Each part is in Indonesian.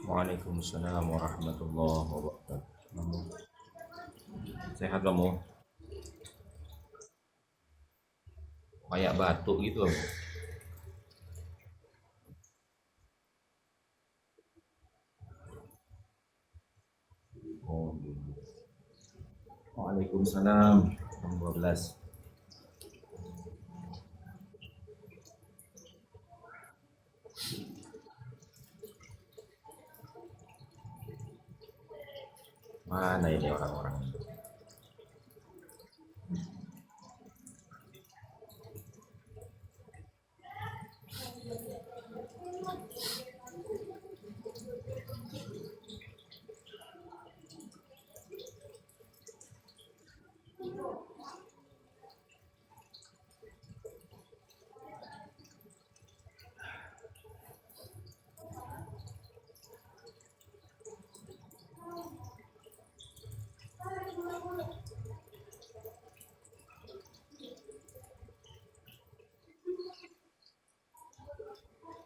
Waalaikumsalam warahmatullahi wabarakatuh. Kamu sehat kamu? Kayak batuk gitu kamu. Oh, gitu. Waalaikumsalam. Jam 12. Mana ini orang-orang itu?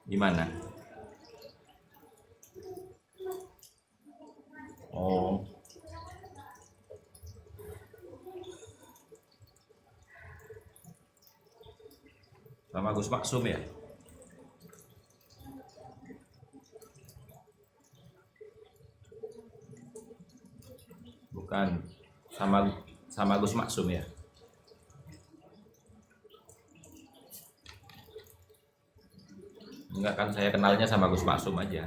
Gimana? Oh, sama Gus Maksum ya? Bukan. Sama sama Gus Maksum ya? Enggak kan saya kenalnya sama Gus Maksum aja.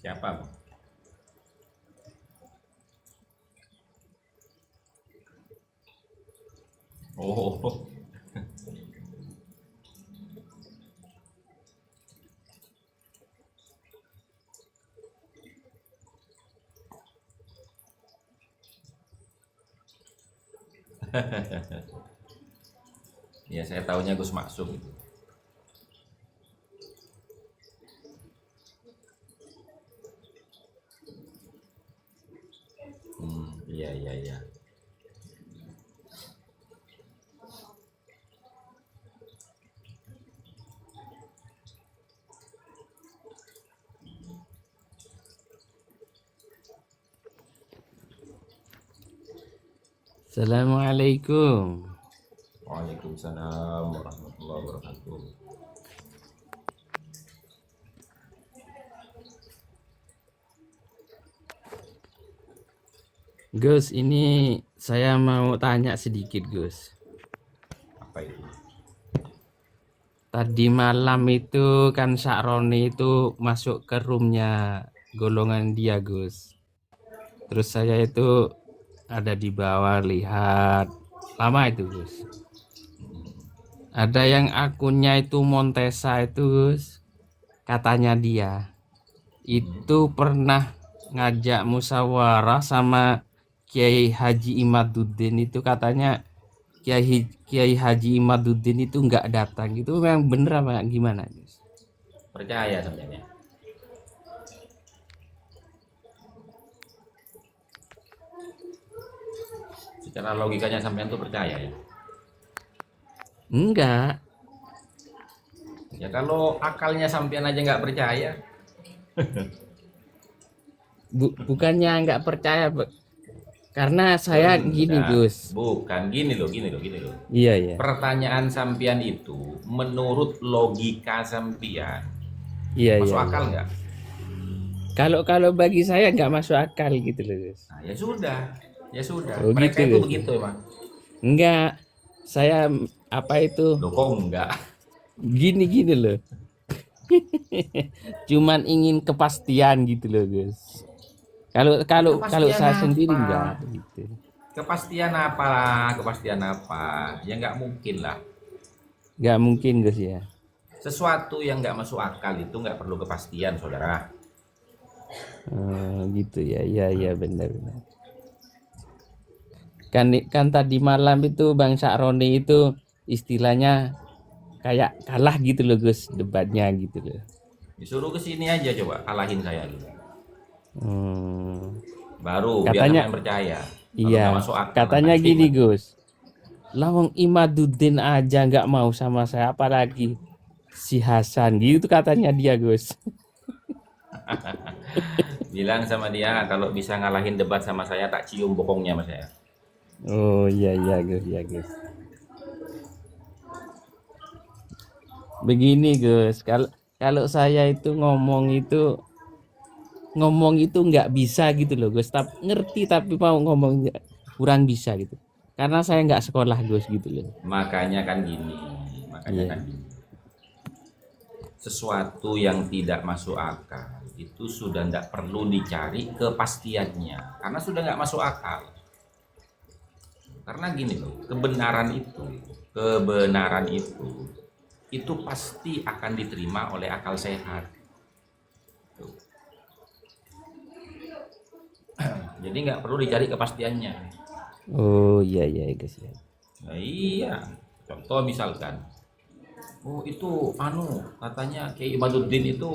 Siapa? Oh, ya saya tahunya Gus Maksum itu. Iya iya iya. Assalamualaikum. Waalaikumsalam warahmatullahi wabarakatuh. Gus, ini saya mau tanya sedikit, Gus. Apa itu? Tadi malam itu kan Sakroni itu masuk ke roomnya golongan dia, Gus. Terus saya itu ada di bawah lihat. Lama itu, Gus. Ada yang akunnya itu Montesa itu, Gus. Katanya dia itu pernah ngajak musyawarah sama Kiai Haji Imaduddin itu katanya Kiai Haji Imaduddin itu nggak datang. Itu memang bener apa gimana, Gus? Percaya sebenarnya. Secara logikanya sampean tuh percaya ya. Enggak, Ya kalau akalnya sampean aja nggak percaya. bukannya nggak percaya, karena saya gini, Enggak, Gus. bukan gini loh, gini loh, gini loh. Iya, iya. Pertanyaan sampean itu menurut logika sampean Iya, masuk iya, iya. akal nggak? Kalau kalau bagi saya nggak masuk akal gitu loh, Gus. Nah, ya sudah, ya sudah. Oh Mereka gitu, itu Gus. begitu emang. Enggak, saya apa itu Loh kok enggak? gini loh. Cuman ingin kepastian gitu loh, Gus. Kalau Ya, kalau kalau kepastian saya sendiri apa? enggak gitu. Kepastian apa lah? Kepastian apa? Ya nggak mungkin lah. Nggak mungkin, Gus ya. Sesuatu yang nggak masuk akal itu nggak perlu kepastian, saudara. Gitu ya. Iya, iya, benar-benar. Kan tadi malam itu Bang Sakroni itu istilahnya kayak kalah gitu loh, Gus, debatnya gitu loh. Disuruh ke sini aja coba kalahin saya gitu. Hmm. Baru biar Katanya, sampean percaya. Kalau iya, nggak masuk akal katanya nanti gini Gus. Lawang Imaduddin aja nggak mau sama saya, apalagi si Hasan gitu katanya dia Gus. bilang sama dia kalau bisa ngalahin debat sama saya tak cium bokongnya mas saya. Oh iya iya Gus, iya Gus. Begini Gus, kalau kalau saya itu ngomong itu nggak bisa gitu loh Gus. Tapi ngerti tapi mau ngomong kurang bisa gitu. Karena saya nggak sekolah Gus gitu loh. Makanya kan gini, makanya kan Iya. gini. Sesuatu yang tidak masuk akal itu sudah tidak perlu dicari kepastiannya karena sudah nggak masuk akal. Karena gini loh, kebenaran itu pasti akan diterima oleh akal sehat. Tuh. Jadi nggak perlu dicari kepastiannya. Oh iya iya Gus ya. Nah, iya, contoh misalkan, oh itu anu katanya Kiai Imaduddin itu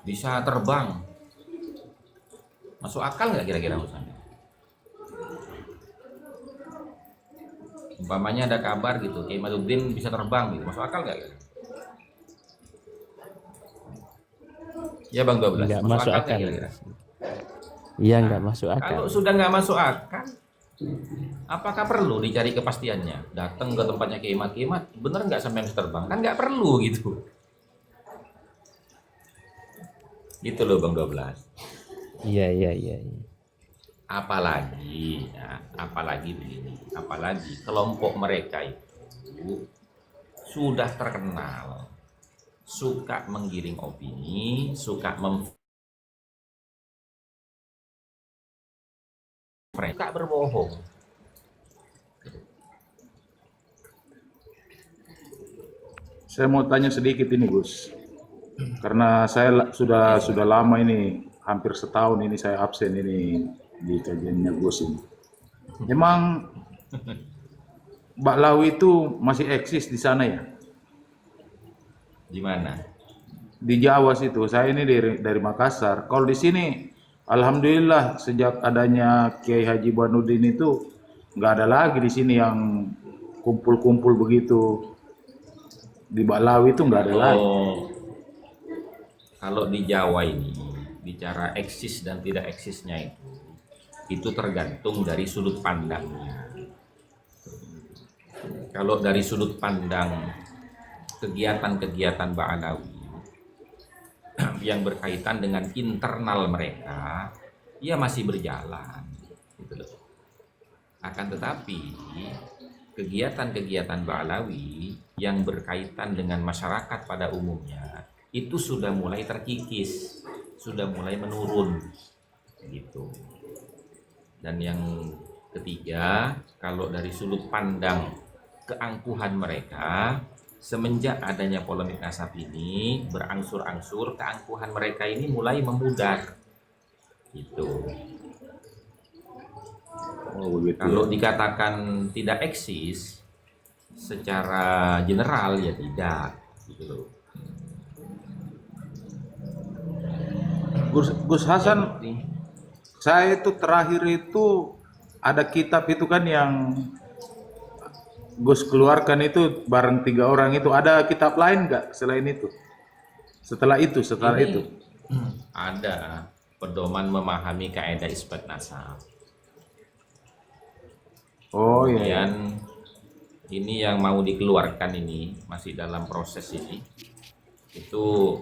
bisa terbang, masuk akal nggak kira-kira misalnya? Umpamanya ada kabar gitu, Kiai Imaduddin bisa terbang gitu, masuk akal nggak? Kira? Ya Bang 12, Nggak masuk masuk akal nggak akal kira-kira? Gus. Iya Nah, nggak masuk akal. kalau sudah nggak masuk akal, apakah perlu dicari kepastiannya? Datang ke tempatnya Kiai Mat, Kiai Mat, bener nggak sampai bisa terbang? Kan nggak perlu gitu. Gitu loh Bang 12. Iya iya iya. Iya. Apalagi ya, apalagi begini, apalagi kelompok mereka itu sudah terkenal suka menggiring opini, suka suka berbohong. Saya mau tanya sedikit ini Gus, karena saya sudah lama ini, hampir setahun ini saya absen ini di kajiannya Gus ini. Emang Baklawi itu masih eksis di sana ya? Gimana? Di Jawa situ, saya ini dari Makassar. Kalau di sini, alhamdulillah sejak adanya Kiai Haji Banuddin itu nggak ada lagi di sini yang kumpul-kumpul begitu. Di Baklawi itu nggak ada lagi. Kalau di Jawa ini bicara eksis dan tidak eksisnya itu tergantung dari sudut pandangnya. Kalau dari sudut pandang kegiatan-kegiatan Ba'alawi yang berkaitan dengan internal mereka, ya masih berjalan, gitu loh. Akan tetapi kegiatan-kegiatan Ba'alawi yang berkaitan dengan masyarakat pada umumnya itu sudah mulai terkikis, sudah mulai menurun, gitu. Dan yang ketiga, kalau dari sudut pandang keangkuhan mereka, semenjak adanya polemik nasab ini berangsur-angsur keangkuhan mereka ini mulai memudar, gitu. Oh begitu. Kalau Ya. dikatakan tidak eksis secara general ya tidak, gitu loh. Gus Hasan, saya itu terakhir itu ada kitab itu kan yang Gus keluarkan itu bareng 3 orang itu. Ada kitab lain nggak selain itu? Setelah Ini itu. ada pedoman memahami kaidah isbat nasab. Oh iya. Kemudian ini yang mau dikeluarkan ini masih dalam proses ini. Itu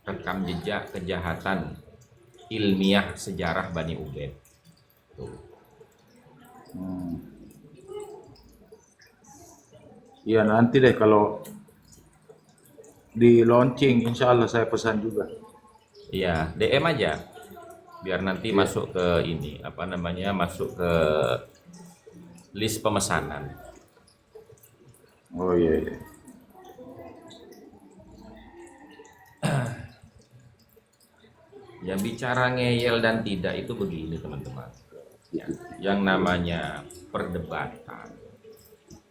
rekam jejak kejahatan ilmiah sejarah Bani Ubaid. Tuh. Ya nanti deh kalau di launching, insya Allah saya pesan juga. Iya, DM aja biar nanti masuk ke ini apa namanya masuk ke list pemesanan. Oh iya. Iya. Ya bicara ngeyel dan tidak itu begini teman-teman. Ya, yang namanya perdebatan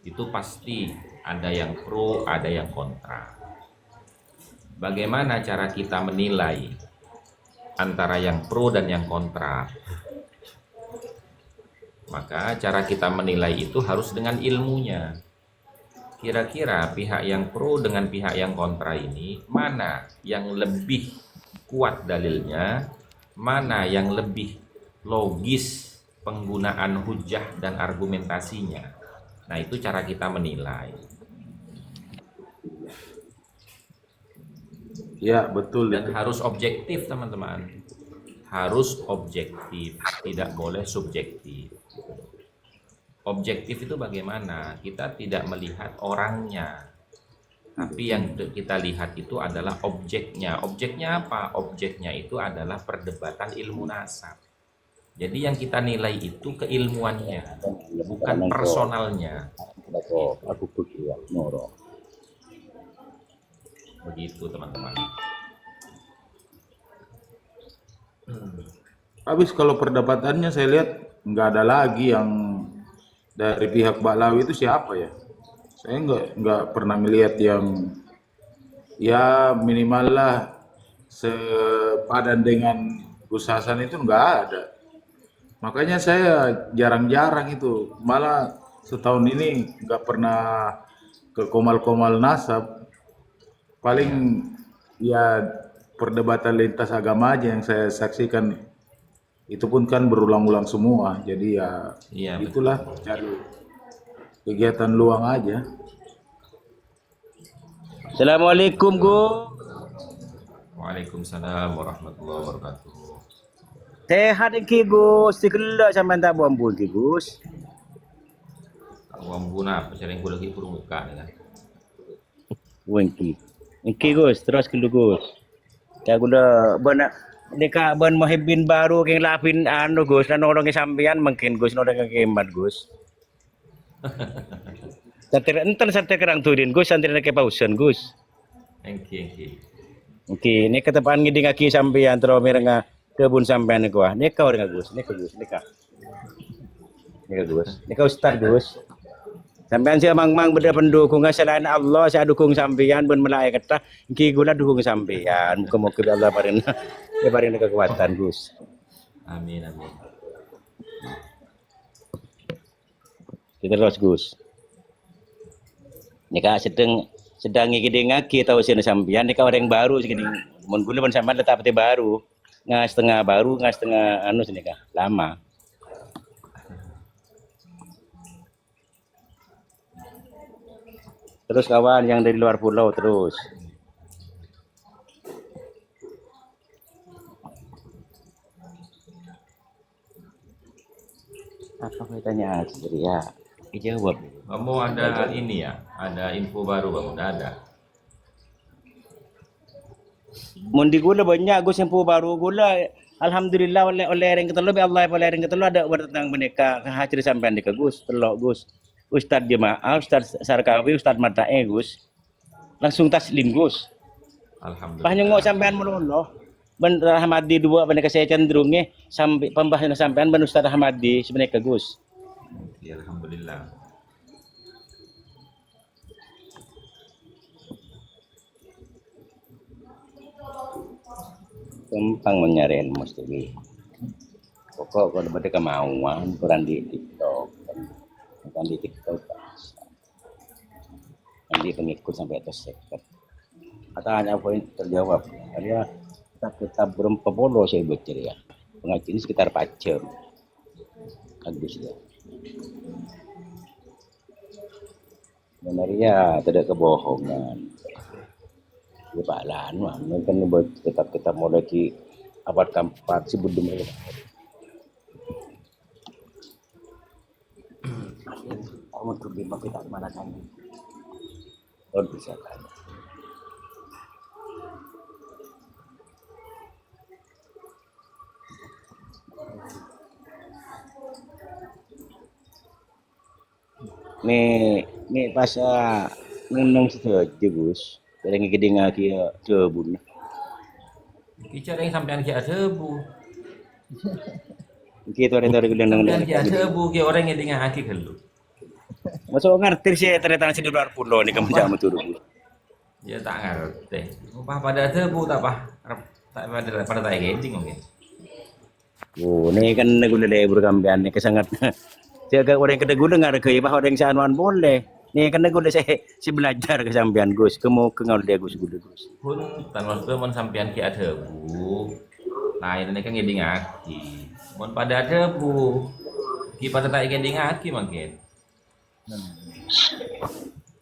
itu pasti ada yang pro, ada yang kontra. Bagaimana cara kita menilai antara yang pro dan yang kontra. Maka cara kita menilai itu harus dengan ilmunya. Kira-kira pihak yang pro dengan pihak yang kontra ini mana yang lebih kuat dalilnya, mana yang lebih logis penggunaan hujah dan argumentasinya. Nah, itu cara kita menilai. Ya, betul Dan itu. harus objektif, teman-teman. Harus objektif, tidak boleh subjektif. Objektif itu bagaimana? Kita tidak melihat orangnya, tapi yang kita lihat itu adalah objeknya. Objeknya apa? Objeknya itu adalah perdebatan ilmu nasab. Jadi yang kita nilai itu keilmuannya, bukan personalnya. Aku pergi ya, Noro. Begitu, teman-teman. Habis kalau perdebatannya saya lihat nggak ada lagi yang dari pihak Baklawi itu siapa ya? Saya nggak pernah melihat yang ya minimal lah sepadan dengan Gus Hasan itu nggak ada. Makanya saya jarang-jarang itu, malah setahun ini nggak pernah ke Komal-Komal Nasab. Paling ya perdebatan lintas agama aja yang saya saksikan, itu pun kan berulang-ulang semua. Jadi ya Iya, itulah cari kegiatan luang aja. Assalamualaikum, Gus. Waalaikumsalam warahmatullahi wabarakatuh. Sehat iki, Gus. Dikelak sampean tak buambul iki, Gus. Uang guna apa sering gue lagi burung muka kan? Wengki. Iki, Gus, terus ke Gus. Ya gula benak deka ban muhibbin baru keng lapin anu Gus, lan orang sampean mungkin Gus orang keempat Gus. Satir enten satir kerang turin Gus, santir ke pausen Gus. Thank you. Oke, ini ketepaan ngiding aki sampean terus mirenga kebun sampean kuah. Nika orang Gus, nika Gus, nika. Nika Gus, nika Ustaz Gus. Sampean saya mang beda pendukung selain Allah, saya dukung sampean ben malaikat tah iki gula dukung sampean. Muga-muga Allah paring kekuatan Gus. Amin. Kita terus Gus. Nika sedang iki ngaki tahu sih sampean nika orang baru segini. Mun gula pun sampean tetap baru. Setengah baru, setengah anu sini kah? Lama. Terus kawan yang dari luar pulau terus. Apa kaitannya sendiri ya? Dijawab. Kamu ada ini ya? Ada info baru kamu? Udah ada. Mundi gula banyak Gus info baru gula. Alhamdulillah oleh ring ketelu Allah oleh ring ketelu ada tentang boneka hadir sampean di Gus telok Gus. Ustadz Jemaah, Ustadz Sarkawi, Ustadz Madae Gus. Langsung taslim Gus. Alhamdulillah. Panyengok sampean menoloh. Ben Rahmadi dua boneka saya cenderungnya sampai pembahasan sampean ben Ustadz Rahmadi sebenarnya Gus. Ya, alhamdulillah. Gampang mencari ilmu sendiri. Pokok kalau ada kemauan peran di TikTok, bukan di TikTok, nanti pengikut sampai atas sektor. Katanya poin terjawab. Karena kita berempat polo saya baca ya. Pengajian sekitar 4 jam. Bagus ya. Sebenarnya tidak kebohongan. Ya Pak Lan, kan tetap mau lagi abad keempat si budum itu. Kamu tuh lima kita mana kan? Oh bisa kan? Nih pas ngenong saja Gus. Dari gede ngaki kebun. Kita yang sampean ki debu. Kita orang dari gendang Sampean ki debu ki orang yang dengan hati kelu. Masuk ngerti sih ternyata di luar pulau nih kamu jamu turun. Ya tak ngerti. Upah pada debu tak pah. Tak pada tak geding mungkin. Oh, ni kan gula lebur kambian ni kesangat. Jaga orang kena gula ngar ke bah orang sanuan boleh. Ni kan gula saya si belajar ke sampean Gus. Kemu kengal dia Gus gula Gus. Pun tan maksudnya mon sampean ki ada bu. Lain ini kan geding aki. Mon pada ada bu. Ki pada tak geding aki mungkin.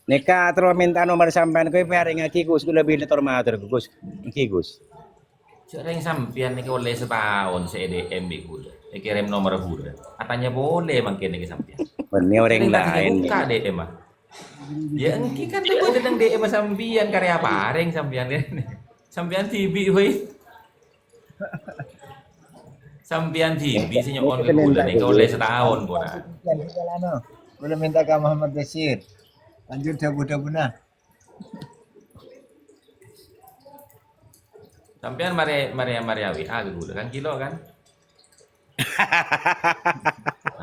Neka terus minta nomor sampean kowe paring aki Gus gula lebih motor matur Gus. Iki Gus. Sering sampean nih oleh setahun se-EDM di gula. Kirim nomor gula. Katanya boleh mungkin nih sampean. Ini orang Sering lagi lain. buka DM mah. Ya engki kan tuh tentang DM sampean karya paring sampean ini. Sampean TV we. Sampean TV sih nyokon ke gula nih oleh setahun pura. Boleh minta ke Muhammad Bashir. Lanjut dabu-dabu nah. Sampean Maria WA ke gula kan kilo kan?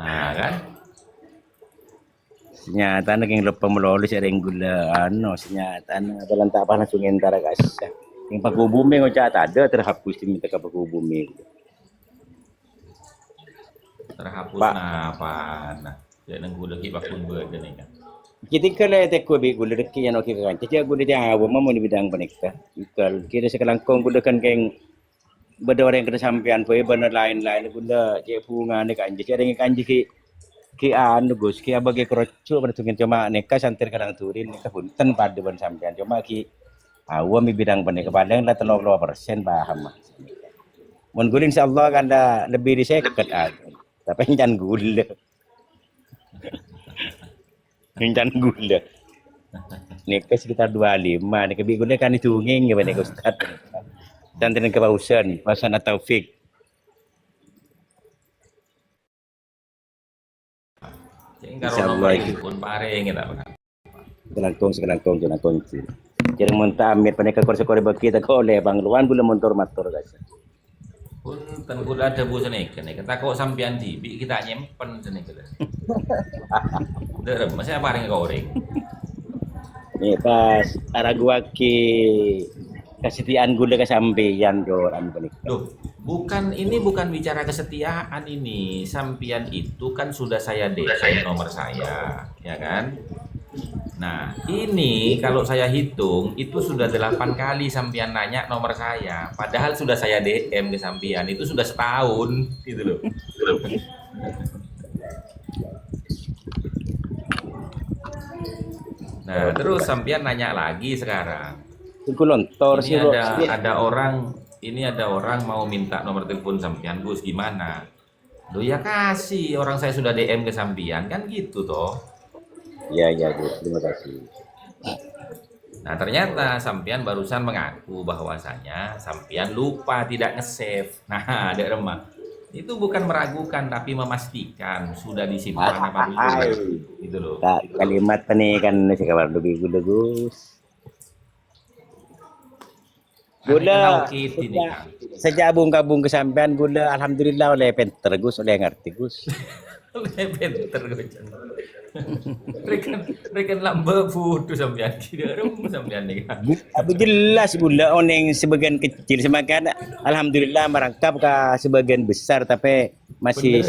Nah kan? Senyata yang lupa melalui sering gula senyata dalam tak apa langsung entar kasih. Yang paku bumi ngocak ada terhapus diminta ke paku bumi. Terhapus Pak. apa? Nah, jadi gula kita pun berada nih kan. Kita kalau tekuk gula deki yang okey kan. Jadi gula dia awam mau di bidang penikah. Ikal kita sekarang kong gula kan keng beda orang kena sampean poe bener lain-lain gula je bunga ni kan. Jadi orang kan ki anu Gus ki abage kroco pada tungin cuma neka santir kadang turin neka punten pada ban sampean cuma ki awam di bidang penikah padang lah 30% paham. Mun gula insyaallah kan dah lebih di saya kekat tapi jangan gula. Jangan gula. Neka sekitar 25. Neka gula kan itu nging ya neka Ustaz. Santin ke Pausan, Pasan Taufik. Jadi kalau nomor pun paring kita kan. Sekelangkong. Jadi muntah ambil peneka korse-kore bagi kita oleh Bang Luan gula motor motor guys. Pun tan gula ada bu senek nih. Kita kok sampean TV kita nyimpen senek kita. Derem, masih paring ke orang. Nih pas gua ki kesetiaan gula ke sampeyan orang penikah. Loh, ini bukan bicara kesetiaan ini. Sampean itu kan sudah saya DM nomor saya, ya kan? Nah, ini kalau saya hitung itu sudah 8 kali sampean nanya nomor saya. Padahal sudah saya DM ke sampean itu sudah setahun gitu loh. Nah, terus sampean nanya lagi sekarang. Kulontor Ini ada orang mau minta nomor telepon sampean Gus gimana? Loh ya kasih, orang saya sudah DM ke sampean kan gitu toh. Ya Gus, terima kasih. Nah ternyata sampean barusan mengaku bahwasanya sampean lupa tidak nge-save. Nah ada remah. Itu bukan meragukan tapi memastikan sudah disimpan apa belum. Gitu loh. Kalimat ini kan sekabar lebih gula Gus. Gula sejak abung-kabung kesampean gula alhamdulillah oleh pinter Gus oleh ngerti Gus. Oleh pinter Gus. Rekan lamba foto sampean tidak sampean nih kan. Tapi jelas gula oneng sebagian kecil semakan alhamdulillah merangkap ke sebagian besar tapi masih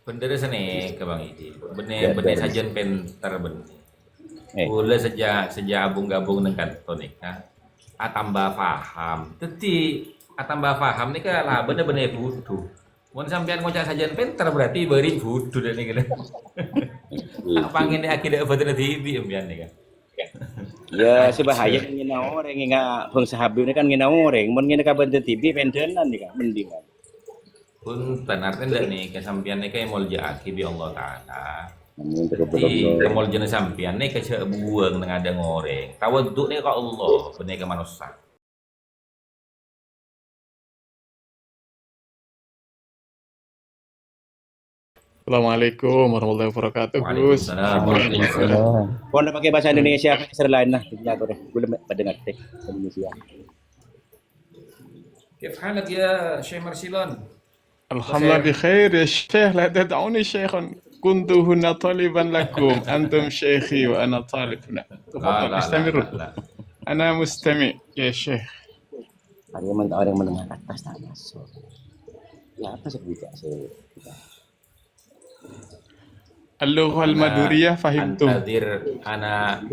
bener nih ke Bang Idi. Bener saja pinter bener. Gula sejak abung-gabung dengan kantor nih kan. Tambah paham. Teti tambah paham nih kan bener-bener butuh. Mun sampean ngocak sajian pinter berarti beri butuh dan nih kan. Apa ngene akidah badan TV ambian nih kan. Ya sebahaya ngina orang nggak pengsahabi ini kan ngina orang. Mun ngina kabar TV pendenan nih kan mending. Pun artinya nih kesampian nih kayak mulja bi Allah Taala. Di kemol jenis sampian nih kecek buang dengan ada ngoreng. Tawaduk nih ke Allah, benih ke manusia. Assalamualaikum warahmatullahi wabarakatuh, Gus. Waalaikumsalam. Kau nak pakai bahasa Indonesia serlain lah, tidak boleh. Gue pada ngerti Indonesia. كيف حالك يا شيخ مرسيلون؟ الحمد لله بخير يا شيخ، لا تدعوني شيخا، كنت هنا طالبا لكم، أنتم شيخي وأنا طالب هنا. تفضل استمروا. أنا مستمع يا شيخ. Orang menengah ke atas tak masuk. Ya apa sebutnya sih? اللغة المدورية فهمتم. Antadir ana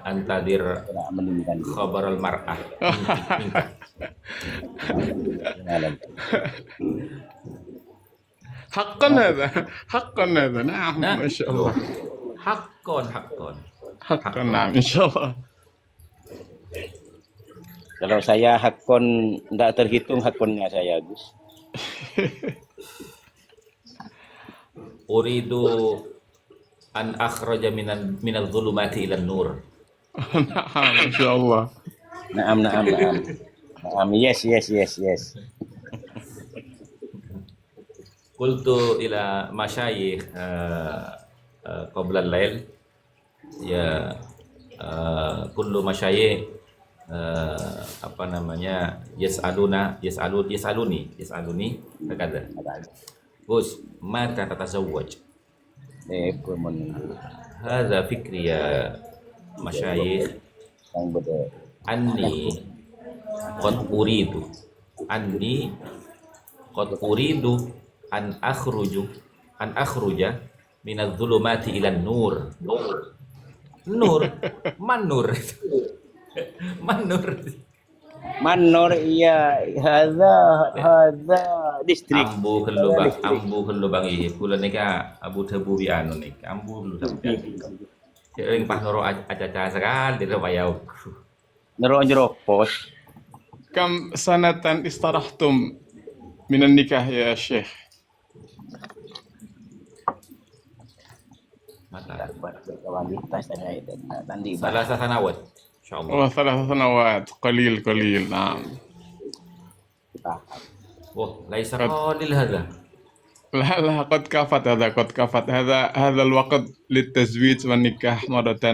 antadir Tidak meninggalkan diri. khabar al mar'ah minka. Kenalan. حقا هذا حقا هذا نعم Nah, ما شاء الله hakon حقا نعم إن شاء الله. Kalau saya hakon tidak terhitung hakonnya saya Gus. uridu an akhraja minal zulumati ilan nur. نعم ما شاء الله. Naam. Yes. Qultu ila masyayikh qabla al-lail ya kullu masyayikh apa namanya yasaluni kata Gus mata tatazawwaj Menunggu hadza fikri ya masyayikh yang beda. anni qad uridu an akhruja minadz zulumati ilan nur. Manur Manor iya hadza distrik. ambu kelubang iki kula nika abu tebu bi anu nik ambu lu sering pas noro acaca sekali di payau. Nero pos. كم سنة استرحتم من النكاح يا شيخ؟ Mata Wanita saya tadi salah sanawat insyaallah. وثلاث سنوات قليل نعم. Wah, laisa qalil hadza. لا قد كفت هذا الوقت للتزويج والنكاح مرة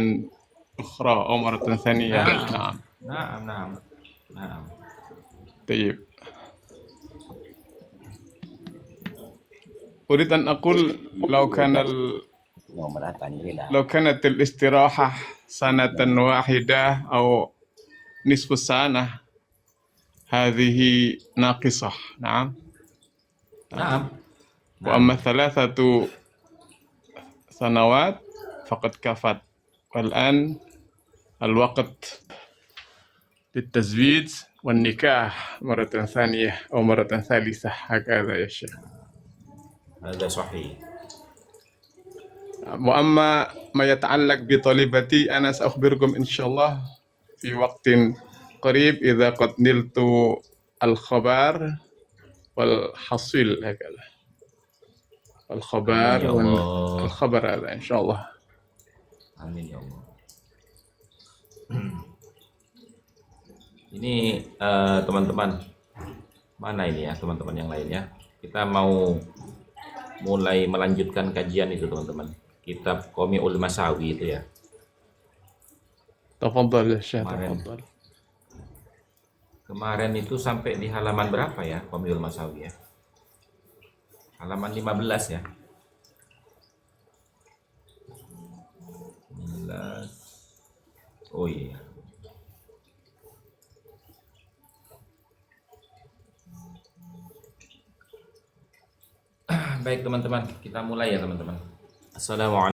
أخرى أو مرة ثانية. نعم Naam. طيب. أريد أن أقول لو كانت الاستراحة سنة واحدة أو نصف سنة هذه ناقصة. نعم. وأما 3 سنوات فقد كفت. والآن الوقت للتزويج والنكاح مرة ثانية أو مرة ثالثة هكذا يا شيخ. Hadza sahih. وأما ما يتعلق بطالبتي أنا سأخبركم إن شاء الله في وقت قريب إذا قد نلت الخبر والحصيل هكذا. الخبر يا الله. والخبر هذا إن شاء الله. Amin ya Allah. Ini teman-teman, mana ini ya teman-teman yang lainnya? Kita mau mulai melanjutkan kajian itu teman-teman. Kitab Qomi'ul Masawi itu ya. تفضل يا شيخ Kemarin. تفضل. Kemarin itu sampai di halaman berapa ya Qomi'ul Masawi ya? Halaman 15 ya. 15. Oh iya. Baik teman-teman, kita mulai ya teman-teman. Assalamualaikum.